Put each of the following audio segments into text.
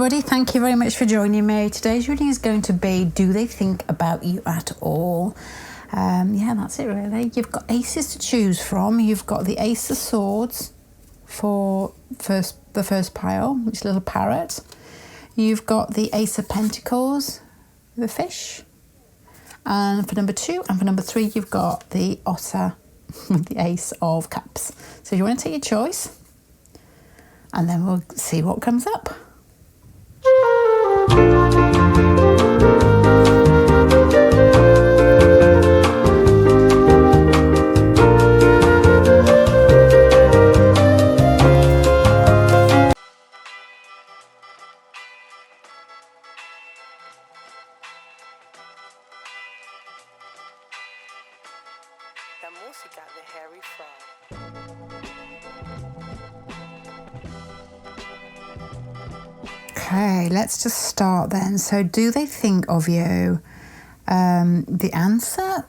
everybody, thank you very much for joining me. Today's reading is going to be, do they think about you at all? Yeah, that's it really. You've got aces to choose from. You've got the Ace of Swords for the first pile, which is a little parrot. You've got the Ace of Pentacles, the fish. And for number 2 and for number 3, you've got the otter with the Ace of Cups. So you want to take your choice, and then we'll see what comes up. La música de Harry Fraud. Okay, let's just start then. So do they think of you? The answer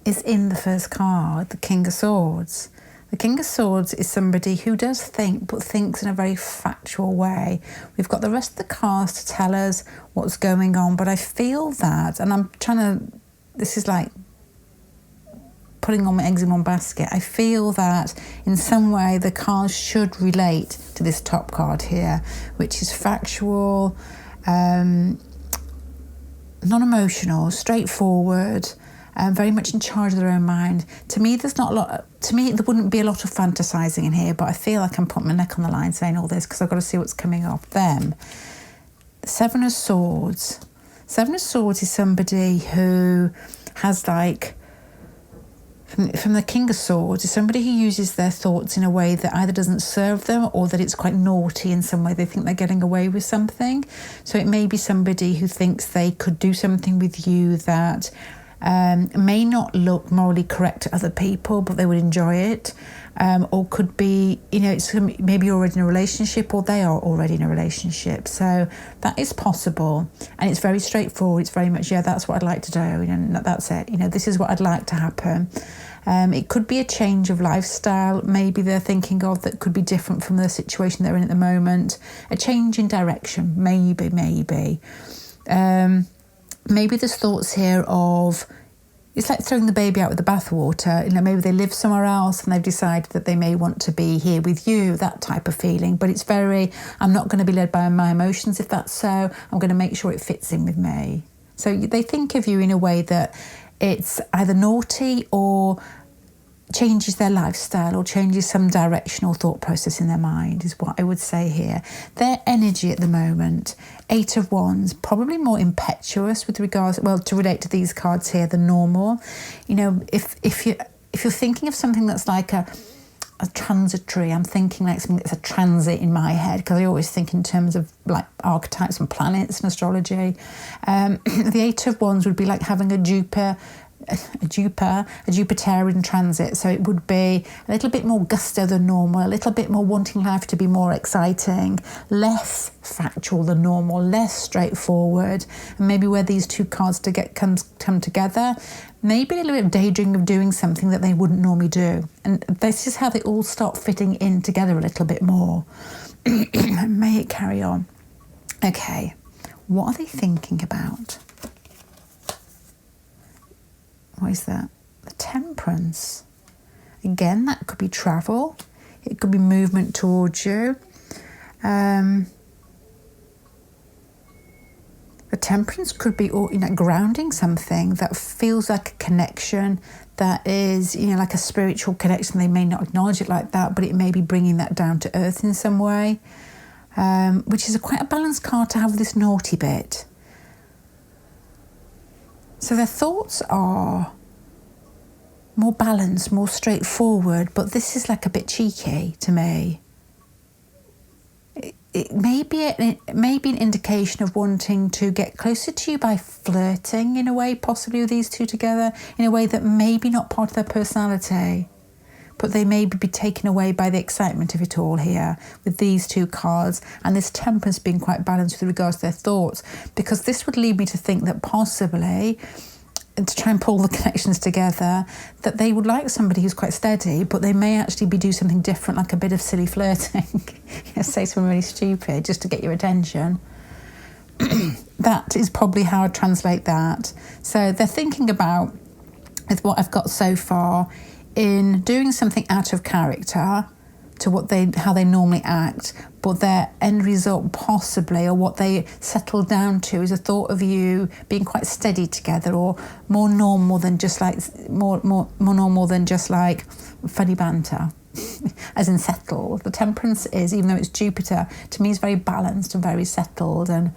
is in the first card, the King of Swords. The King of Swords is somebody who does think, but thinks in a very factual way. We've got the rest of the cards to tell us what's going on, but I feel that, and I'm trying to, this is like putting all my eggs in one basket. I feel that in some way the cards should relate to this top card here, which is factual, non-emotional, straightforward, very much in charge of their own mind. To me, there's not a lot. To me, there wouldn't be a lot of fantasizing in here, but I feel like I'm putting my neck on the line saying all this because I've got to see what's coming off them. Seven of Swords. Seven of Swords is somebody who has like, from the King of Swords, is somebody who uses their thoughts in a way that either doesn't serve them or that it's quite naughty in some way. They think they're getting away with something. So it may be somebody who thinks they could do something with you that may not look morally correct to other people, but they would enjoy it. Or could be, you know, it's maybe you're already in a relationship or they are already in a relationship. So that is possible. And it's very straightforward. It's very much, yeah, that's what I'd like to do. You know, that's it. You know, this is what I'd like to happen. It could be a change of lifestyle. Maybe they're thinking of that could be different from the situation they're in at the moment. A change in direction, maybe. Maybe there's thoughts here of, it's like throwing the baby out with the bathwater. You know, maybe they live somewhere else and they've decided that they may want to be here with you, that type of feeling. But it's very, I'm not going to be led by my emotions if that's so. I'm going to make sure it fits in with me. So they think of you in a way that it's either naughty or changes their lifestyle or changes some directional thought process in their mind is what I would say here. Their energy at the moment, 8 of Wands, probably more impetuous with regards, well, to relate to these cards here than normal. You know, if you're thinking of something that's like a transitory, I'm thinking like something that's a transit in my head, because I always think in terms of like archetypes and planets and astrology. The 8 of Wands would be like having a Jupiterian transit. So it would be a little bit more gusto than normal, a little bit more wanting life to be more exciting, less factual than normal, less straightforward. And maybe where these two cards come together, maybe a little bit of daydreaming of doing something that they wouldn't normally do. And this is how they all start fitting in together a little bit more. May it carry on. Okay, what are they thinking about? What is that? The Temperance. Again, that could be travel. It could be movement towards you. The Temperance could be, you know, grounding something that feels like a connection that is, you know, like a spiritual connection. They may not acknowledge it like that, but it may be bringing that down to earth in some way, which is quite a balanced card to have with this naughty bit. So their thoughts are more balanced, more straightforward, but this is like a bit cheeky to me. It may be an indication of wanting to get closer to you by flirting in a way, possibly with these two together, in a way that may be not part of their personality. But they may be taken away by the excitement of it all here with these two cards and this Temperance being quite balanced with regards to their thoughts, because this would lead me to think that possibly, and to try and pull the connections together, that they would like somebody who's quite steady, but they may actually be doing something different, like a bit of silly flirting. say something really stupid just to get your attention. That is probably how I'd translate that. So they're thinking about, with what I've got so far, in doing something out of character to how they normally act, but their end result possibly, or what they settle down to, is a thought of you being quite steady together, or more normal than just like funny banter. As in settled. The Temperance is, even though it's Jupiter, to me is very balanced and very settled. And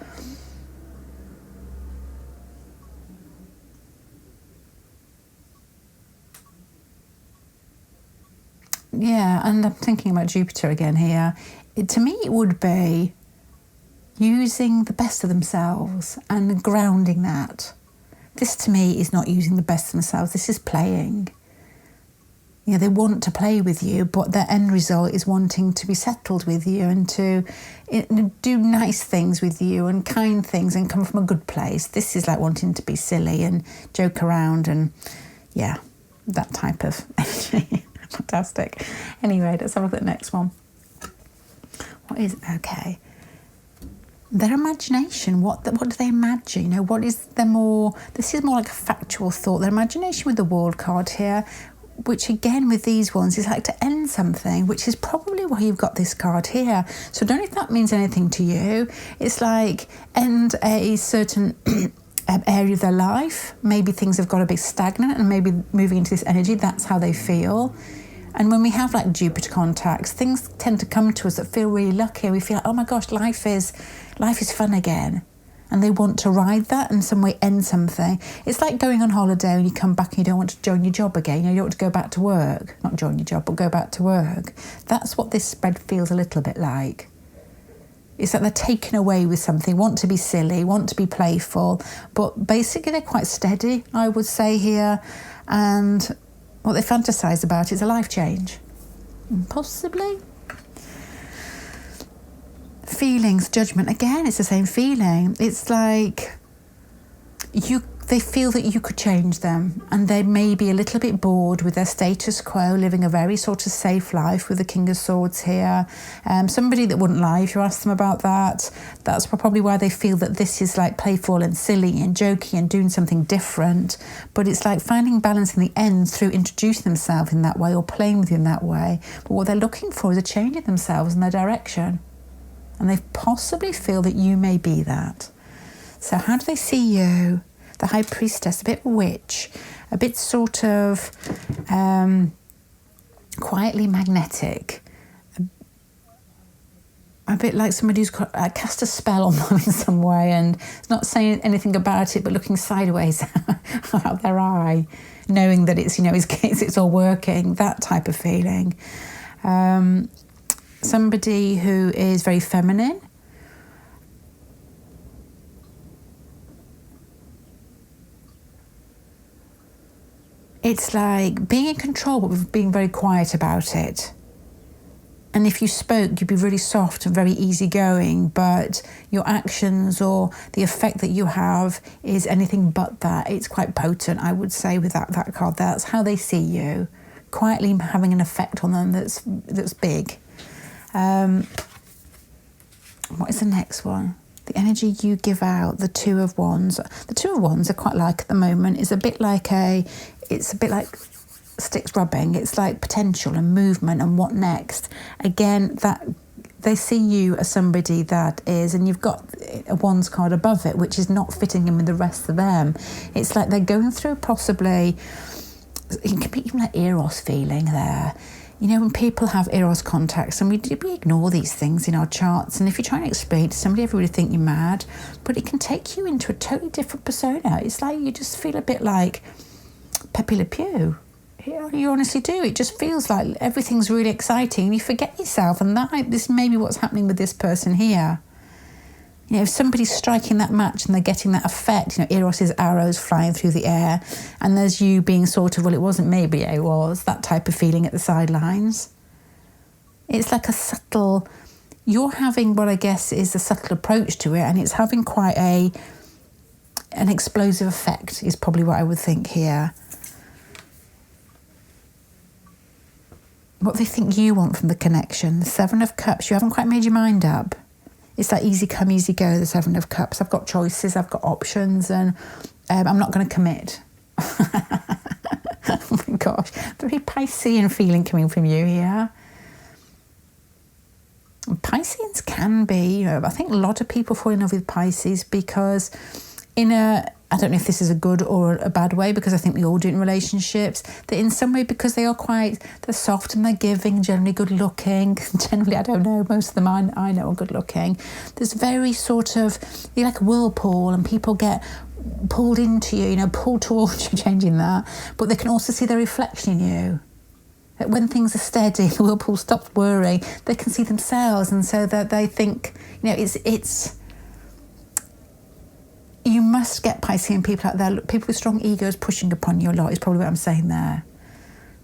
yeah, and I'm thinking about Jupiter again here. To me, it would be using the best of themselves and grounding that. This, to me, is not using the best of themselves. This is playing. You know, they want to play with you, but their end result is wanting to be settled with you and to do nice things with you and kind things and come from a good place. This is like wanting to be silly and joke around and, yeah, that type of energy. Fantastic. Anyway, let's have a look at the next one. Okay. Their imagination, what do they imagine? You know, what is their more, this is more like a factual thought. Their imagination with the World card here, which again with these ones is like to end something, which is probably why you've got this card here. So I don't know if that means anything to you. It's like end a certain area of their life. Maybe things have got a bit stagnant and maybe moving into this energy, that's how they feel. And when we have like Jupiter contacts, things tend to come to us that feel really lucky. We feel like, oh my gosh, life is fun again. And they want to ride that and in some way end something. It's like going on holiday and you come back and you don't want to join your job again. You know, you don't want to go back to work. Not join your job, but go back to work. That's what this spread feels a little bit like. It's like they're taken away with something, want to be silly, want to be playful, but basically they're quite steady, I would say here. And what they fantasise about is a life change. Possibly. Feelings, judgment, again, it's the same feeling. It's like they feel that you could change them and they may be a little bit bored with their status quo, living a very sort of safe life with the King of Swords here. Somebody that wouldn't lie if you asked them about that. That's probably why they feel that this is like playful and silly and jokey and doing something different. But it's like finding balance in the end through introducing themselves in that way or playing with you in that way. But what they're looking for is a change in themselves and their direction. And they possibly feel that you may be that. So how do they see you? The High Priestess, a bit witch, a bit sort of quietly magnetic, a bit like somebody who's cast a spell on them in some way and is not saying anything about it but looking sideways out their eye, knowing that it's, you know, it's all working, that type of feeling. Somebody who is very feminine. It's like being in control, but being very quiet about it. And if you spoke, you'd be really soft and very easygoing, but your actions or the effect that you have is anything but that. It's quite potent, I would say, with that card. That's how they see you, quietly having an effect on them that's big. What is the next one? The energy you give out, the Two of Wands. The Two of Wands, I quite like at the moment, is a bit like sticks rubbing. It's like potential and movement and what next. Again, that they see you as somebody that is, and you've got a Wands card above it, which is not fitting in with the rest of them. It's like they're going through possibly, it can be even like Eros feeling there. You know, when people have Eros contacts, and we ignore these things in our charts, and if you try and explain it to somebody, everybody would think you're mad, but it can take you into a totally different persona. It's like you just feel a bit like Pepe Le Pew. You honestly do. It just feels like everything's really exciting, and you forget yourself, and this may be what's happening with this person here. You know, if somebody's striking that match and they're getting that effect, you know, Eros's arrows flying through the air, and there's you being sort of, well, it wasn't me, but yeah, it was, that type of feeling at the sidelines. It's like a subtle, you're having what I guess is a subtle approach to it, and it's having quite an explosive effect is probably what I would think here. what they think you want from the connection. The Seven of Cups, you haven't quite made your mind up. It's that easy come, easy go, the Seven of Cups. I've got choices, I've got options, and I'm not going to commit. Oh my gosh, very Piscean feeling coming from you here. Pisceans can be, I think a lot of people fall in love with Pisces because I don't know if this is a good or a bad way, because I think we all do it in relationships, that in some way, because they're soft and they're giving, generally good looking, generally, I don't know, most of them I know are good looking. There's very sort of, you're like a whirlpool and people get pulled into you, pulled towards you, changing that, but they can also see their reflection in you. That when things are steady, the whirlpool stops whirring, they can see themselves, and so that they think, it's you must get Piscean people out there, people with strong egos pushing upon you a lot is probably what I'm saying there.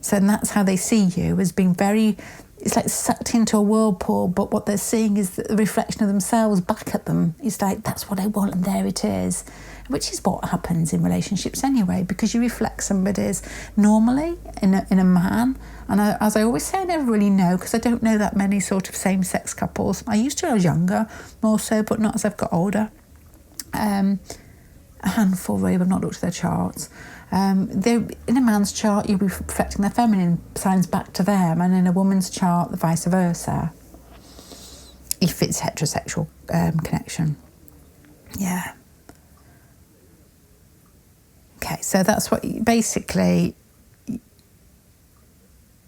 So and that's how they see you, as being very, it's like sucked into a whirlpool, but what they're seeing is the reflection of themselves back at them. It's like, that's what I want, and there it is. Which is what happens in relationships anyway, because you reflect somebody's normally in a man. And as I always say, I never really know, because I don't know that many sort of same-sex couples. I used to when I was younger, more so, but not as I've got older. A handful, really, but I've not looked at their charts. In a man's chart, you'll be reflecting their feminine signs back to them, and in a woman's chart, the vice versa, if it's heterosexual connection. Yeah. Okay, so that's what basically,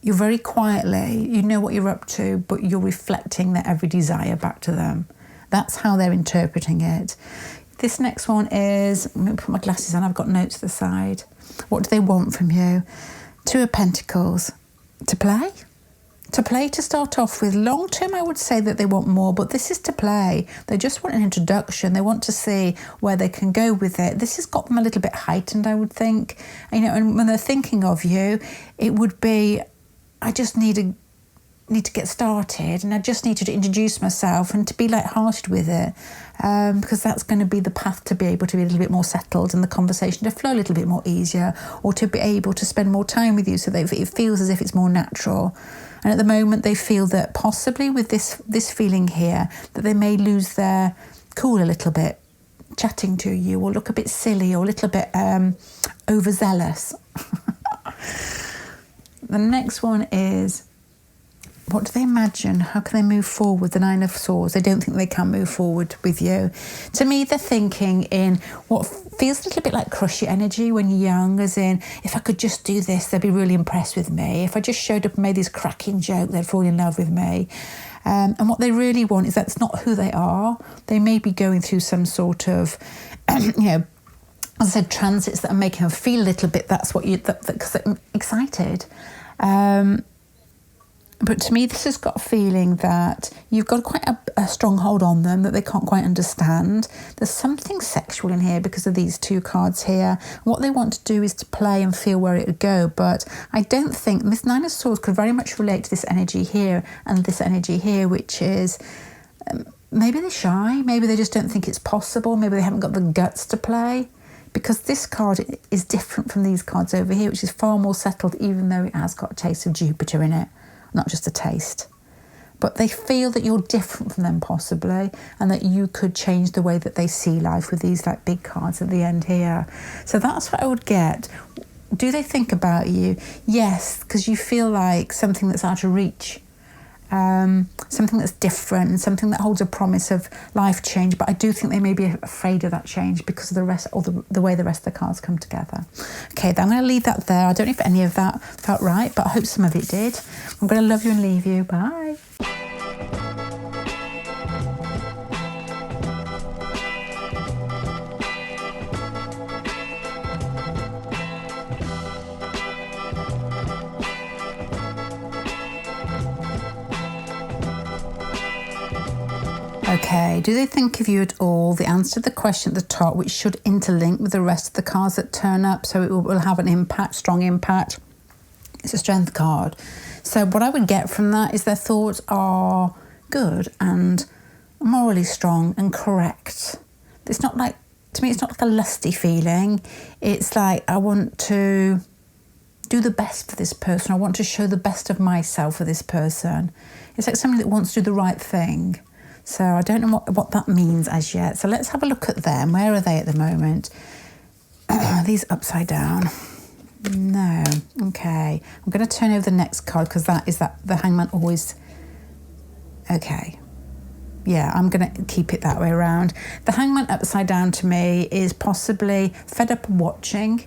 you're very quietly, you know what you're up to, but you're reflecting their every desire back to them. That's how they're interpreting it. This next one is, I'm going to put my glasses on, I've got notes to the side. What do they want from you? Two of Pentacles. To play? To play to start off with. Long term, I would say that they want more, but this is to play. They just want an introduction. They want to see where they can go with it. This has got them a little bit heightened, I would think. And when they're thinking of you, it would be, I just need to get started, and I just need to introduce myself and to be light-hearted with it, because that's going to be the path to be able to be a little bit more settled and the conversation to flow a little bit more easier, or to be able to spend more time with you so that it feels as if it's more natural. And at the moment they feel that possibly with this feeling here that they may lose their cool a little bit chatting to you, or look a bit silly, or a little bit overzealous. The next one is, what do they imagine? How can they move forward? The Nine of Swords. They don't think they can move forward with you. To me, they're thinking in what feels a little bit like crushy energy when you're young, as in, if I could just do this, they'd be really impressed with me. If I just showed up and made this cracking joke, they'd fall in love with me. And what they really want is that's not who they are. They may be going through some sort of, as I said, transits that are making them feel a little bit, that's what because they're excited. But to me, this has got a feeling that you've got quite a strong hold on them that they can't quite understand. There's something sexual in here because of these two cards here. What they want to do is to play and feel where it would go. But I don't think this Nine of Swords could very much relate to this energy here and this energy here, which is maybe they're shy. Maybe they just don't think it's possible. Maybe they haven't got the guts to play. Because this card is different from these cards over here, which is far more settled, even though it has got a taste of Jupiter in it. Not just a taste. But they feel that you're different from them possibly, and that you could change the way that they see life with these like big cards at the end here. So that's what I would get. Do they think about you? Yes, because you feel like something that's out of reach. Something that's different, something that holds a promise of life change, but I do think they may be afraid of that change because of the rest, or the way the rest of the cards come together. Okay, then I'm going to leave that there. I don't know if any of that felt right, but I hope some of it did. I'm going to love you and leave you. Bye. Okay, do they think of you at all? The answer to the question at the top, which should interlink with the rest of the cards that turn up, so it will have an impact, strong impact. It's a strength card. So what I would get from that is their thoughts are good and morally strong and correct. It's not like, to me, it's not like a lusty feeling. It's like, I want to do the best for this person. I want to show the best of myself for this person. It's like somebody that wants to do the right thing. So I don't know what that means as yet. So let's have a look at them. Where are they at the moment? Are these upside down? No. Okay. I'm going to turn over the next card because the Hangman always... Okay. Yeah, I'm going to keep it that way around. The Hangman upside down to me is possibly fed up of watching,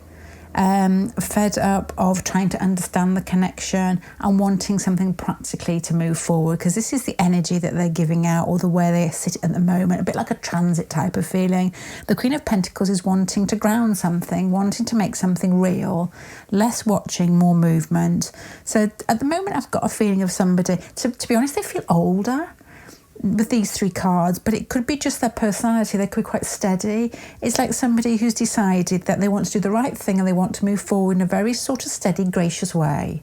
fed up of trying to understand the connection and wanting something practically to move forward, because this is the energy that they're giving out, or the way they sit at the moment, a bit like a transit type of feeling. The Queen of Pentacles is wanting to ground something, wanting to make something real, less watching, more movement. So at the moment I've got a feeling of somebody, to be honest, they feel older with these three cards, but it could be just their personality. They could be quite steady. It's like somebody who's decided that they want to do the right thing and they want to move forward in a very sort of steady, gracious way.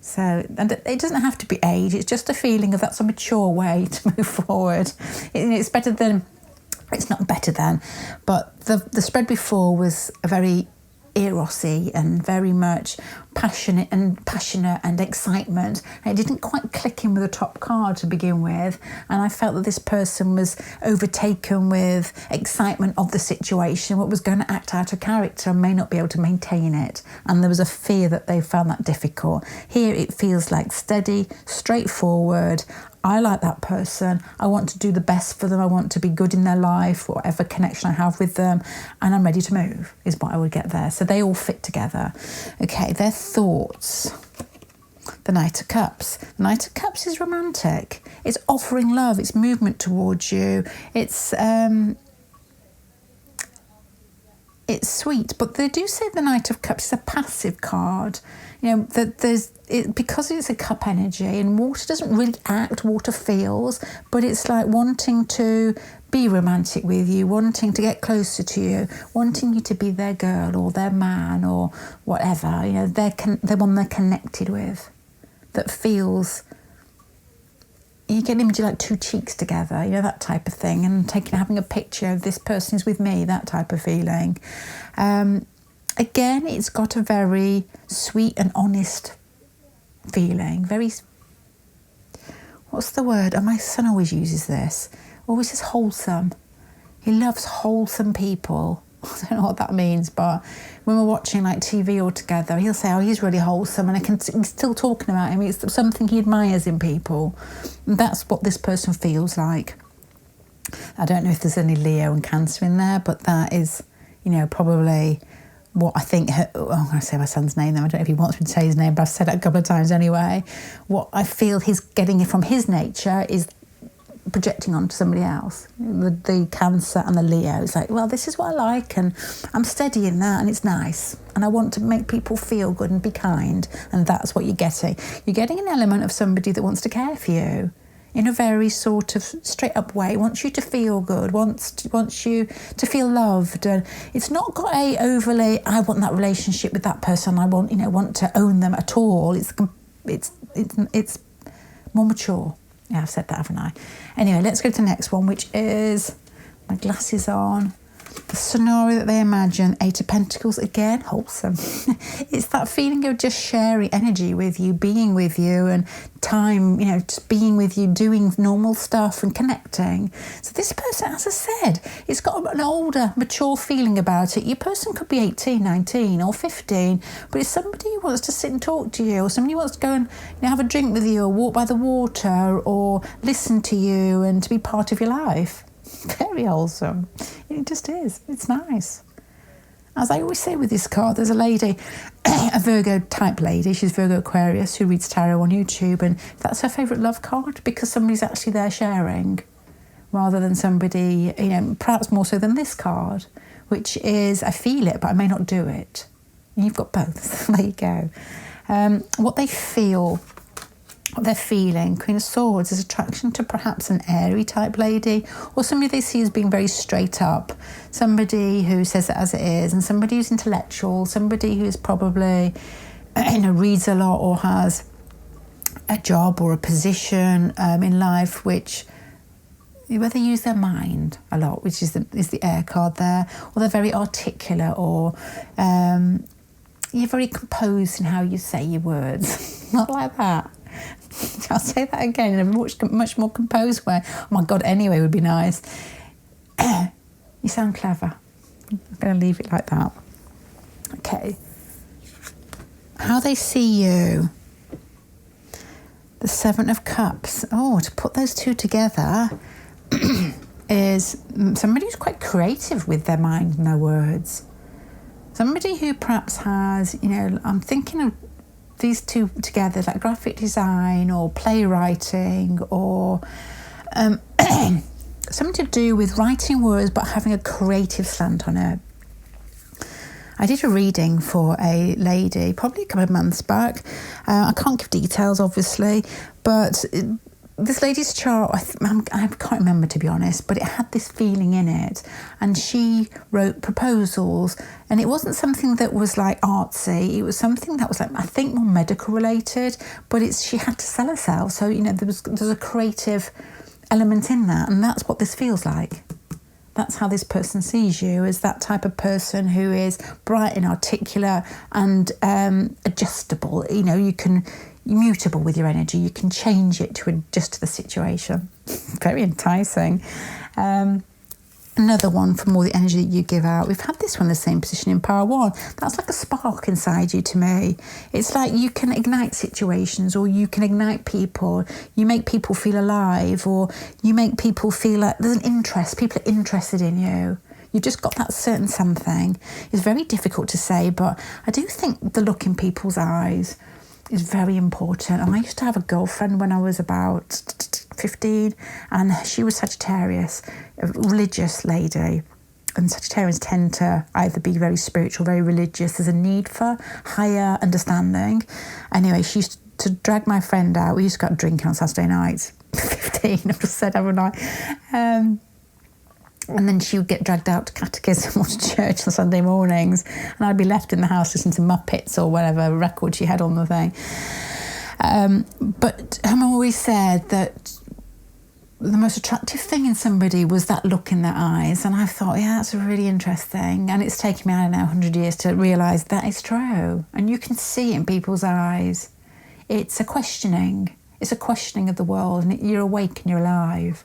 So, and it doesn't have to be age, it's just a feeling of that's a mature way to move forward. It's better than, it's not better than, but the spread before was a very eros-y and very much passionate and excitement, and it didn't quite click in with the top card to begin with, and I felt that this person was overtaken with excitement of the situation, what was going to act out of character and may not be able to maintain it, and there was a fear that they found that difficult. Here it feels like steady, straightforward. I like that person. I want to do the best for them. I want to be good in their life, whatever connection I have with them, and I'm ready to move, is what I would get there. So they all fit together. Okay, their thoughts. The Knight of Cups. The Knight of Cups is romantic. It's offering love. It's movement towards you. It's sweet, but they do say the Knight of Cups is a passive card. You know, that because it's a cup energy, and water doesn't really act, water feels, but it's like wanting to be romantic with you, wanting to get closer to you, wanting you to be their girl or their man or whatever. You know, they're one they're connected with, that feels... You get an image of like two cheeks together, you know, that type of thing, and having a picture of this person is with me, that type of feeling. Again, it's got a very sweet and honest feeling. Very, what's the word? Oh, my son always uses this. Always says wholesome. He loves wholesome people. I don't know what that means, but when we're watching like TV all together, he'll say, oh, he's really wholesome, and he's still talking about him. It's something he admires in people. And that's what this person feels like. I don't know if there's any Leo and Cancer in there, but that is, you know, probably what I think, I'm going to say my son's name then, I don't know if he wants me to say his name, but I've said it a couple of times anyway. What I feel he's getting from his nature is projecting onto somebody else. The Cancer and the Leo, it's like, well, this is what I like, and I'm steady in that, and it's nice, and I want to make people feel good and be kind, and that's what you're getting. You're getting an element of somebody that wants to care for you in a very sort of straight up way, wants you to feel good, wants you to feel loved, and it's not got a overly, I want that relationship with that person, I want to own them at all. It's more mature. Yeah, I've said that, haven't I? Anyway, let's go to the next one, which is, my glasses on, the scenario that they imagine. Eight of Pentacles, again, wholesome. It's that feeling of just sharing energy with you, being with you, and time, you know, just being with you, doing normal stuff and connecting. So this person, as I said, it's got an older, mature feeling about it. Your person could be 18, 19 or 15, but it's somebody who wants to sit and talk to you, or somebody who wants to go and have a drink with you, or walk by the water, or listen to you and to be part of your life. Very wholesome. It just is. It's nice. As I always say with this card, there's a lady, a Virgo type lady, she's Virgo Aquarius, who reads tarot on YouTube, and that's her favourite love card, because somebody's actually there sharing, rather than somebody, you know, perhaps more so than this card, which is, I feel it, but I may not do it. And you've got both. There you go. What they feel, what they're feeling. Queen of Swords is attraction to perhaps an airy type lady, or somebody they see as being very straight up, somebody who says it as it is, and somebody who's intellectual, somebody who's probably, reads a lot, or has a job or a position in life where they use their mind a lot, which is the air card there, or they're very articulate, or you're very composed in how you say your words. Not like that. I'll say that again in a much more composed way. Oh my God, anyway would be nice. You sound clever. I'm going to leave it like that. Okay. How they see you. The Seven of Cups. Oh, to put those two together is somebody who's quite creative with their mind and their words. Somebody who perhaps has, I'm thinking of these two together, like graphic design or playwriting or something to do with writing words but having a creative slant on it. I did a reading for a lady probably a couple of months back. I can't give details, obviously, but this lady's chart, I can't remember, to be honest, but it had this feeling in it. And she wrote proposals, and it wasn't something that was like artsy. It was something that was like, I think, more medical related, but she had to sell herself. So, there's a creative element in that, and that's what this feels like. That's how this person sees you, as that type of person who is bright and articulate and adjustable. You're mutable with your energy. You can change it to adjust to the situation. Very enticing. Another one for more the energy that you give out. We've had this one in the same position in Power 1. That's like a spark inside you to me. It's like you can ignite situations, or you can ignite people. You make people feel alive, or you make people feel like there's an interest. People are interested in you. You've just got that certain something. It's very difficult to say, but I do think the look in people's eyes is very important. And I used to have a girlfriend when I was about 15, and she was Sagittarius, a religious lady. And Sagittarians tend to either be very spiritual, very religious. There's a need for higher understanding. Anyway, she used to drag my friend out. We used to go out drinking on Saturday nights. 15, I've just said, haven't I? And then she would get dragged out to catechism or to church on Sunday mornings, and I'd be left in the house listening to Muppets or whatever record she had on the thing. But her mum always said that the most attractive thing in somebody was that look in their eyes, and I thought, yeah, that's really interesting. And it's taken me, 100 years to realise that is true. And you can see it in people's eyes. It's a questioning. It's a questioning of the world, and you're awake and you're alive.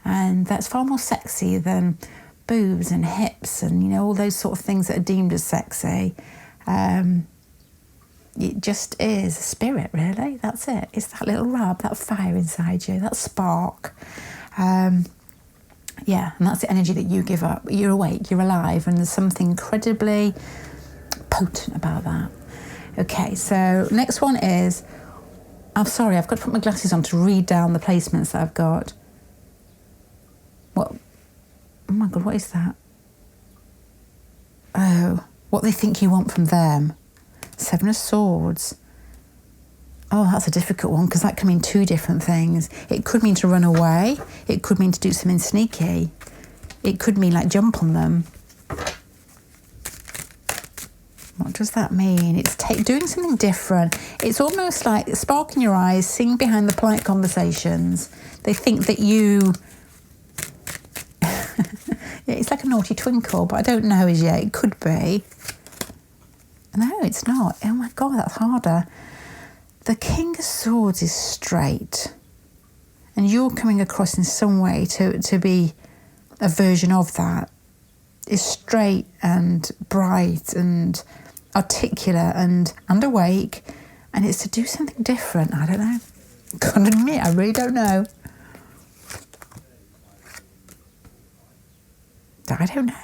And that's far more sexy than boobs and hips and, all those sort of things that are deemed as sexy. It just is a spirit, really. That's it. It's that little rub, that fire inside you, that spark. And that's the energy that you give up. You're awake, you're alive, and there's something incredibly potent about that. Okay, so next one is... I'm sorry, I've got to put my glasses on to read down the placements that I've got. What? Oh my God, what is that? Oh, what they think you want from them. Seven of Swords. Oh, that's a difficult one, because that can mean two different things. It could mean to run away. It could mean to do something sneaky. It could mean like jump on them. What does that mean? It's doing something different. It's almost like a spark in your eyes, seeing behind the polite conversations. They think that you... It's like a naughty twinkle, but I don't know as yet. It could be. No, it's not. Oh my God, that's harder. The King of Swords is straight. And you're coming across in some way to be a version of that. It's straight and bright and articulate and awake. And it's to do something different. I don't know. Can't admit, I really don't know. I don't know.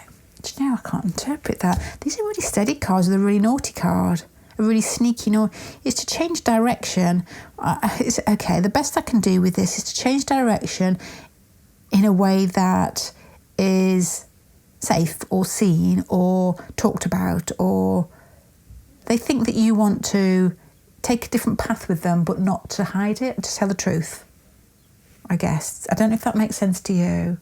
Do you know, I can't interpret that. These are really steady cards with a really naughty card. A really sneaky naughty. It's to change direction. Okay, the best I can do with this is to change direction in a way that is safe or seen or talked about, or they think that you want to take a different path with them but not to hide it, to tell the truth, I guess. I don't know if that makes sense to you.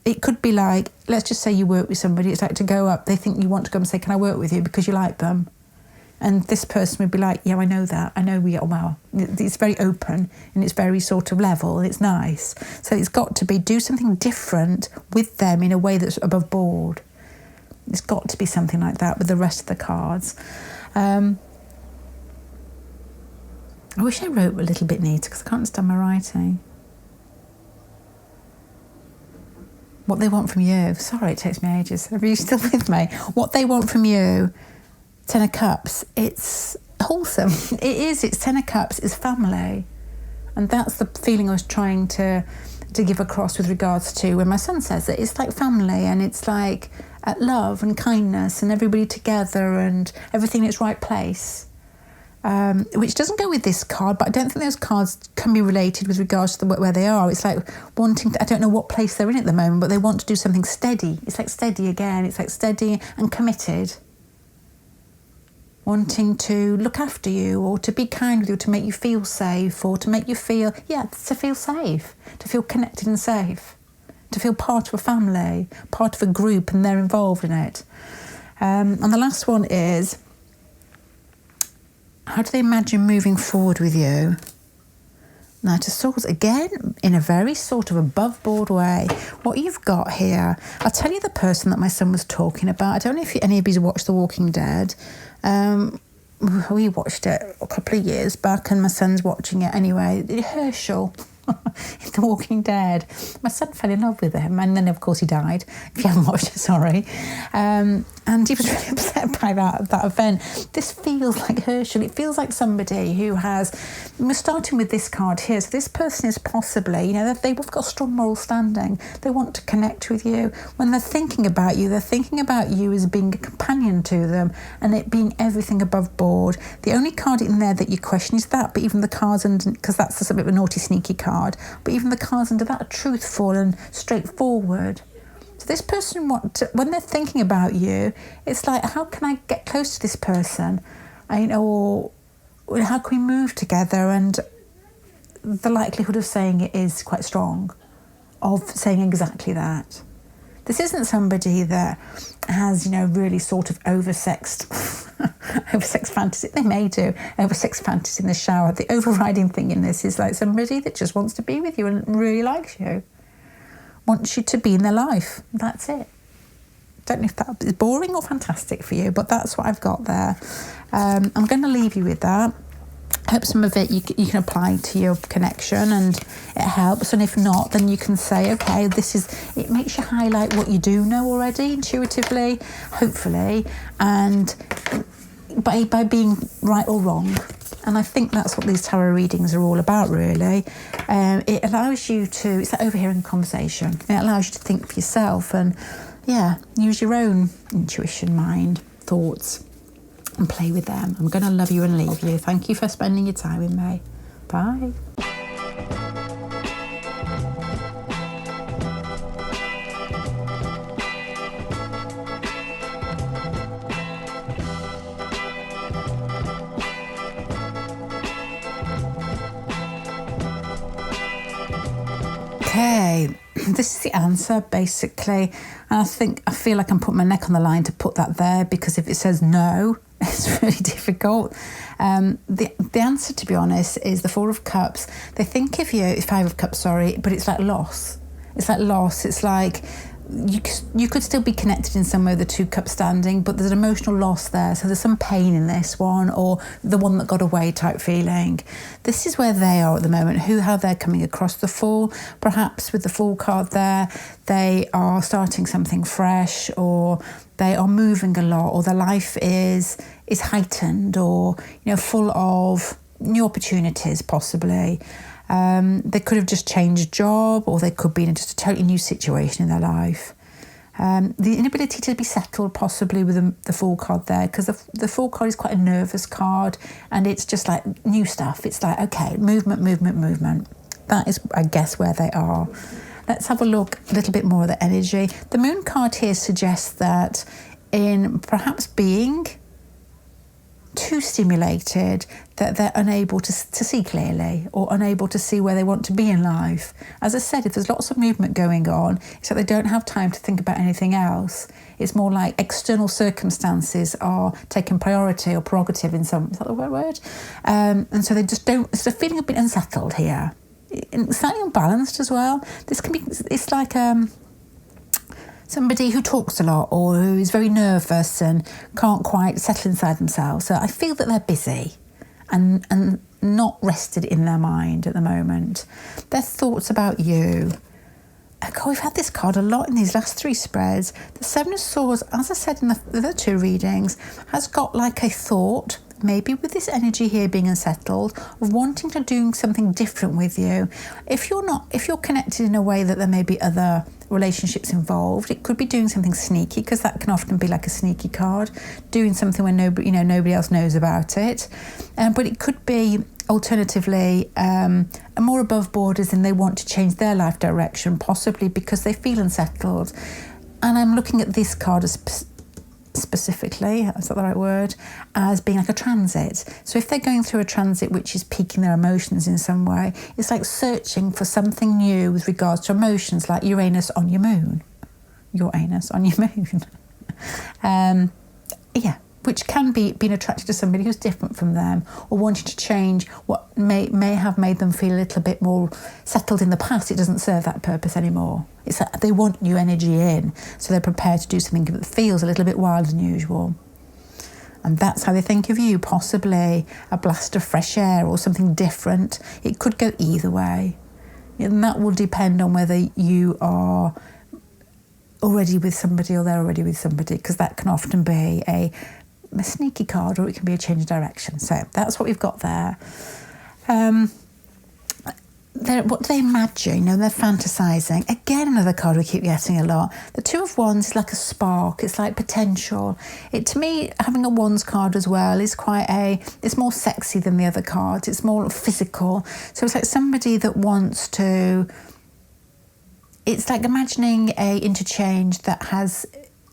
It could be like, let's just say you work with somebody, it's like to go up, they think you want to go and say, can I work with you because you like them? And this person would be like, yeah, I know that. I know we get on well. It's very open and it's very sort of level and it's nice. So it's got to be, do something different with them in a way that's above board. It's got to be something like that with the rest of the cards. I wish I wrote a little bit neater because I can't understand my writing. What they want from you. Sorry, it takes me ages. Are you still with me? What they want from you, 10 of Cups, it's wholesome. It is, it's 10 of Cups, it's family. And that's the feeling I was trying to give across with regards to when my son says it. It's like family, and it's like love and kindness and everybody together and everything in its right place. Which doesn't go with this card, but I don't think those cards can be related with regards to where they are. It's like wanting to, I don't know what place they're in at the moment, but they want to do something steady. It's like steady again. It's like steady and committed. Wanting to look after you or to be kind with you, to make you feel safe or to make you feel, to feel safe, to feel connected and safe, to feel part of a family, part of a group, and they're involved in it. And the last one is, how do they imagine moving forward with you? Knight of Swords, again, in a very sort of above board way. What you've got here, I'll tell you the person that my son was talking about. I don't know if any of you watched The Walking Dead. We watched it a couple of years back and my son's watching it anyway. Herschel. In The Walking Dead. My son fell in love with him and then of course he died. If you haven't watched it, sorry. And he was really upset by that event. This feels like Herschel. It feels like somebody who has, we're starting with this card here, so this person is possibly, they've got strong moral standing. They want to connect with you. When they're thinking about you as being a companion to them and it being everything above board. The only card in there that you question is that, but even the cards, because that's a bit of a naughty, sneaky card, but even the cards under that are truthful and straightforward. So this person, when they're thinking about you, it's like, how can I get close to this person? Or how can we move together? And the likelihood of saying it is quite strong, of saying exactly that. This isn't somebody that has, really sort of oversexed fantasy. They may do oversexed fantasy in the shower. The overriding thing in this is like somebody that just wants to be with you and really likes you. Wants you to be in their life. That's it. Don't know if that is boring or fantastic for you, but that's what I've got there. I'm going to leave you with that. I hope some of it you can apply to your connection and it helps. And if not, then you can say, okay, it makes you highlight what you do know already intuitively, hopefully, and by being right or wrong. And I think that's what these tarot readings are all about, really. It allows you to, it's like overhearing a conversation. It allows you to think for yourself and, use your own intuition, mind, thoughts, and play with them. I'm going to love you and leave you. Thank you for spending your time with me. Bye. Okay, this is the answer basically, and I feel like I'm putting my neck on the line to put that there, because if it says no, it's really difficult. The answer, to be honest, is the Four of Cups. They think of you, Five of Cups, sorry, but it's like loss. It's like loss. It's like you could still be connected in some way with the Two Cups standing, but there's an emotional loss there. So there's some pain in this one, or the one that got away type feeling. This is where they are at the moment, how they're coming across the Fool. Perhaps with the Fool card there, they are starting something fresh, or they are moving a lot, or their life is heightened, or full of new opportunities possibly. They could have just changed job, or they could be in just a totally new situation in their life. The inability to be settled possibly with the Fool card there, because the Fool card is quite a nervous card, and it's just like new stuff. It's like, okay, movement. That is, I guess, where they are. Let's have a look a little bit more at the energy. The Moon card here suggests that in perhaps being too stimulated, that they're unable to see clearly, or unable to see where they want to be in life. As I said, if there's lots of movement going on, it's like they don't have time to think about anything else. It's more like external circumstances are taking priority or prerogative in some, is that the word? And so they just don't, it's a feeling of being unsettled here. Slightly unbalanced as well. This can be, it's like somebody who talks a lot or who is very nervous and can't quite settle inside themselves. So I feel that they're busy and not rested in their mind at the moment. Their thoughts about you. Oh, we've had this card a lot in these last 3 spreads. The Seven of Swords, as I said in the other 2 readings, has got like a thought, maybe with this energy here being unsettled, of wanting to do something different with you. If you're connected in a way that there may be other relationships involved, it could be doing something sneaky, because that can often be like a sneaky card, doing something when nobody else knows about it. But it could be alternatively more above borders, and they want to change their life direction, possibly because they feel unsettled. And I'm looking at this card as specifically, is that the right word, as being like a transit. So if they're going through a transit which is piquing their emotions in some way, it's like searching for something new with regards to emotions, like Uranus on your moon. Yeah, which can be being attracted to somebody who's different from them, or wanting to change what may have made them feel a little bit more settled in the past. It doesn't serve that purpose anymore. It's like they want new energy in, so they're prepared to do something that feels a little bit wilder than usual. And that's how they think of you, possibly a blast of fresh air or something different. It could go either way. And that will depend on whether you are already with somebody or they're already with somebody, because that can often be a sneaky card, or it can be a change of direction. So that's what we've got there. What do they imagine? They're fantasizing. Again, another card we keep getting a lot. The Two of Wands is like a spark. It's like potential. To me, having a Wands card as well is it's more sexy than the other cards. It's more physical. So it's like somebody that wants to, it's like imagining a interchange that has,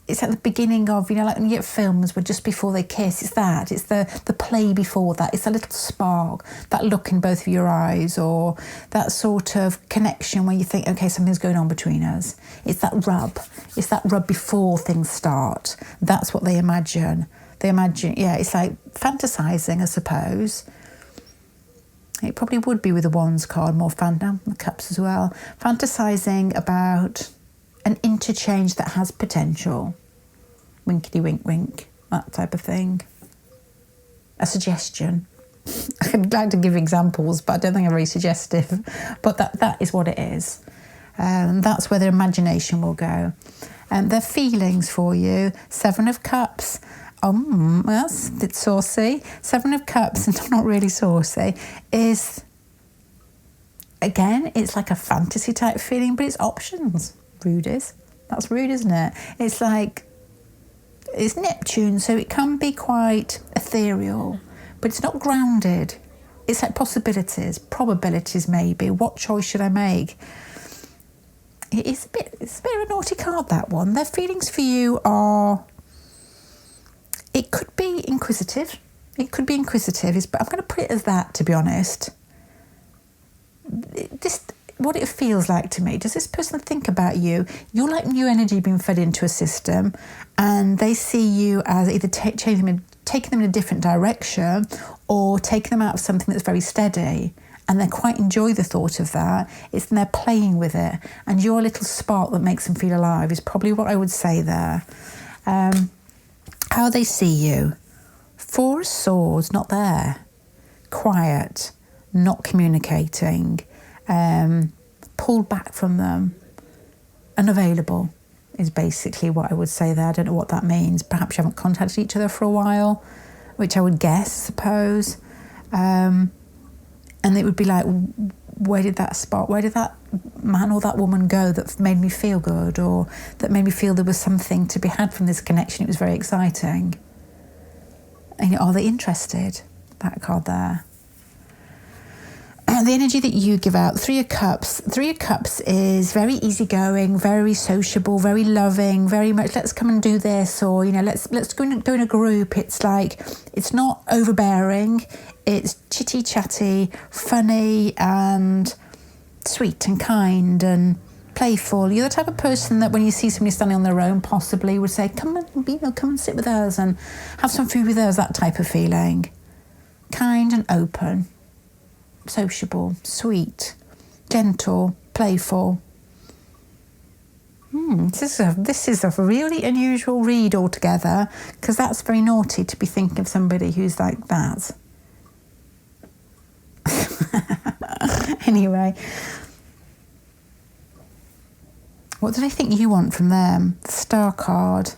it's at the beginning of, like when you get films where just before they kiss, it's the play before that. It's a little spark, that look in both of your eyes, or that sort of connection where you think, okay, something's going on between us. It's that rub. It's that rub before things start. That's what they imagine. It's like fantasizing, I suppose. It probably would be with the Wands card, more the Cups as well. Fantasizing about an interchange that has potential. Winkety wink wink, that type of thing. A suggestion. I'd like to give examples, but I don't think I'm very suggestive. But that is what it is. That's where their imagination will go. Their feelings for you. 7 of Cups. That's a bit saucy. 7 of Cups, and not really saucy, is, again, it's like a fantasy type feeling, but it's options. That's rude, isn't it? It's like, it's Neptune, so it can be quite ethereal, but it's not grounded. It's like possibilities, probabilities maybe. What choice should I make? It's a bit of a naughty card, that one. Their feelings for you are, it could be inquisitive. But I'm going to put it as that, to be honest. What it feels like to me. Does this person think about you? You're like new energy being fed into a system, and they see you as either taking them in a different direction, or taking them out of something that's very steady, and they quite enjoy the thought of that. They're playing with it, and your little spark that makes them feel alive is probably what I would say there. How they see you. 4 of Swords, not there. Quiet, not communicating. Pulled back from them, unavailable is basically what I would say there. I don't know what that means. Perhaps you haven't contacted each other for a while, which I would guess, suppose. And it would be like, where did that man or that woman go that made me feel good, or that made me feel there was something to be had from this connection? It was very exciting. And are they interested? That card there. The energy that you give out, 3 of Cups. 3 of Cups is very easygoing, very sociable, very loving, very much let's come and do this, or let's go in a group. It's like, it's not overbearing. It's chitty chatty, funny, and sweet and kind and playful. You're the type of person that when you see somebody standing on their own, possibly would say, come and sit with us and have some food with us. That type of feeling. Kind and open. Sociable, sweet, gentle, playful. This is a really unusual read altogether, because that's very naughty to be thinking of somebody who's like that. Anyway, what do they think you want from them? The Star card.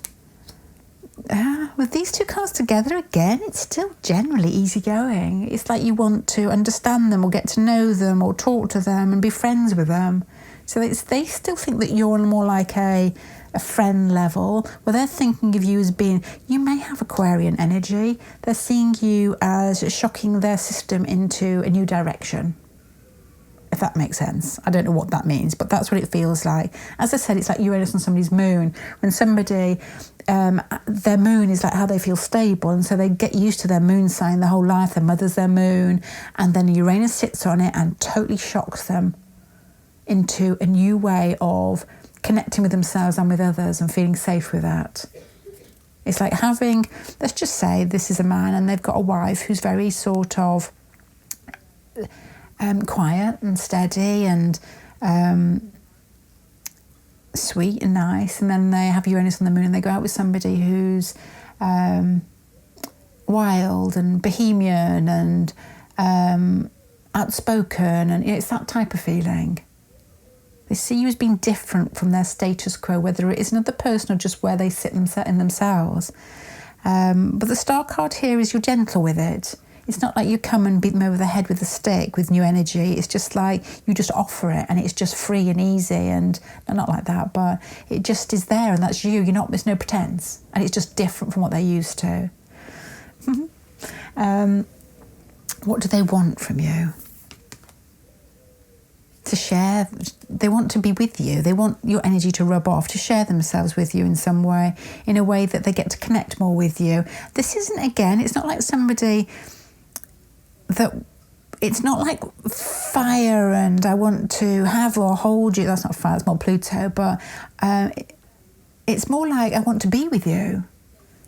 With these two cards together again, it's still generally easygoing. It's like you want to understand them or get to know them or talk to them and be friends with them. So they still think that you're on more like a friend level, where they're thinking of you as being, you may have Aquarian energy. They're seeing you as shocking their system into a new direction, if that makes sense. I don't know what that means, but that's what it feels like. As I said, it's like Uranus on somebody's moon. When somebody, their moon is like how they feel stable, and so they get used to their moon sign their whole life. Their mother's their moon, and then Uranus sits on it and totally shocks them into a new way of connecting with themselves and with others and feeling safe with that. It's like having, let's just say this is a man and they've got a wife who's very sort of quiet and steady and sweet and nice, and then they have Uranus on the moon and they go out with somebody who's wild and bohemian and outspoken, and it's that type of feeling. They see you as being different from their status quo, whether it is another person or just where they sit in themselves. But the Star card here is you're gentle with it. It's not like you come and beat them over the head with a stick with new energy. It's just like you just offer it, and it's just free and easy, and not like that, but it just is there, and that's you. There's no pretense, and it's just different from what they're used to. What do they want from you? To share, they want to be with you. They want your energy to rub off, to share themselves with you in some way, in a way that they get to connect more with you. This isn't, again, it's not like somebody that, it's not like fire and I want to have or hold you. That's not fire, it's more Pluto, but it's more like I want to be with you.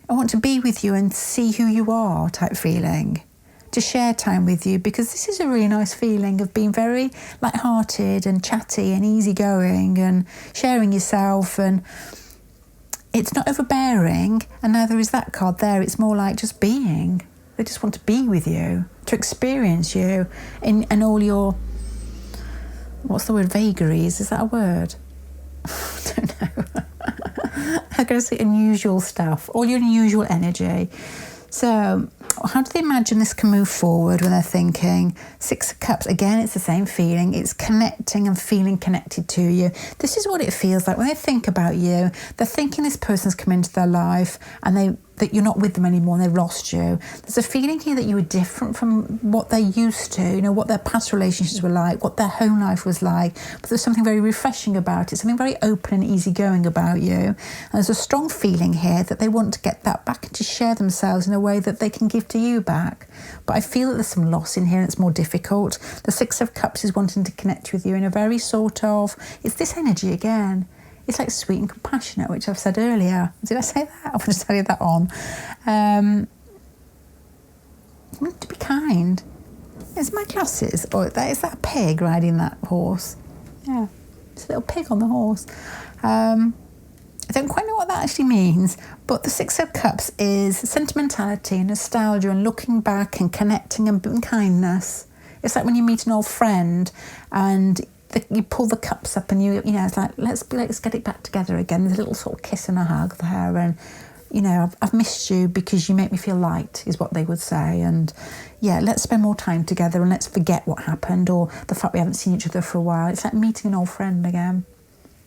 I want to be with you and see who you are type feeling. To share time with you, because this is a really nice feeling of being very light-hearted and chatty and easygoing and sharing yourself, and it's not overbearing, and neither is that card there. It's more like just being. They just want to be with you, to experience you in all your, what's the word, vagaries, is that a word? I don't know. I'm going to say unusual stuff, all your unusual energy. So how do they imagine this can move forward when they're thinking? Six of Cups, again, it's the same feeling. It's connecting and feeling connected to you. This is what it feels like when they think about you. They're thinking this person's come into their life and that you're not with them anymore and they've lost you. There's a feeling here that you were different from what they're used to, what their past relationships were like, what their home life was like. But there's something very refreshing about it, something very open and easygoing about you. And there's a strong feeling here that they want to get that back and to share themselves in a way that they can give to you back. But I feel that there's some loss in here and it's more difficult. The Six of Cups is wanting to connect with you in a very sort of, it's this energy again. It's like sweet and compassionate, which I've said earlier. Did I say that? I want to tell you that on. To be kind. It's my glasses. Or is that a pig riding that horse? Yeah, it's a little pig on the horse. I don't quite know what that actually means, but the Six of Cups is sentimentality and nostalgia and looking back and connecting and kindness. It's like when you meet an old friend and you pull the cups up and it's like, let's get it back together again. There's a little sort of kiss and a hug there, and I've missed you because you make me feel light, is what they would say. And yeah, let's spend more time together and let's forget what happened or the fact we haven't seen each other for a while. It's like meeting an old friend again.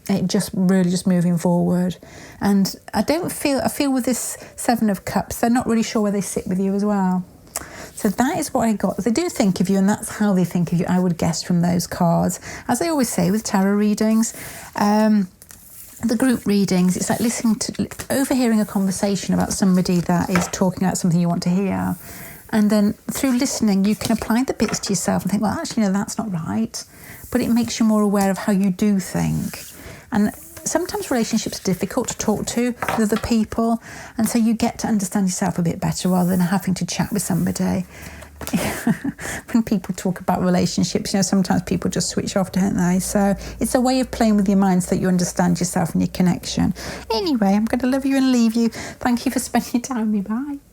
It just moving forward. And I feel with this Seven of Cups, they're not really sure where they sit with you as well. So that is what I got. They do think of you, and that's how they think of you, I would guess, from those cards. As I always say with tarot readings, the group readings, it's like overhearing a conversation about somebody that is talking about something you want to hear. And then through listening, you can apply the bits to yourself and think, well, actually, no, that's not right. But it makes you more aware of how you do think. And sometimes relationships are difficult to talk to with other people, and so you get to understand yourself a bit better rather than having to chat with somebody. when people talk about relationships, sometimes people just switch off, don't they? So it's a way of playing with your mind so that you understand yourself and your connection. Anyway, I'm going to love you and leave you. Thank you for spending your time with me. Bye.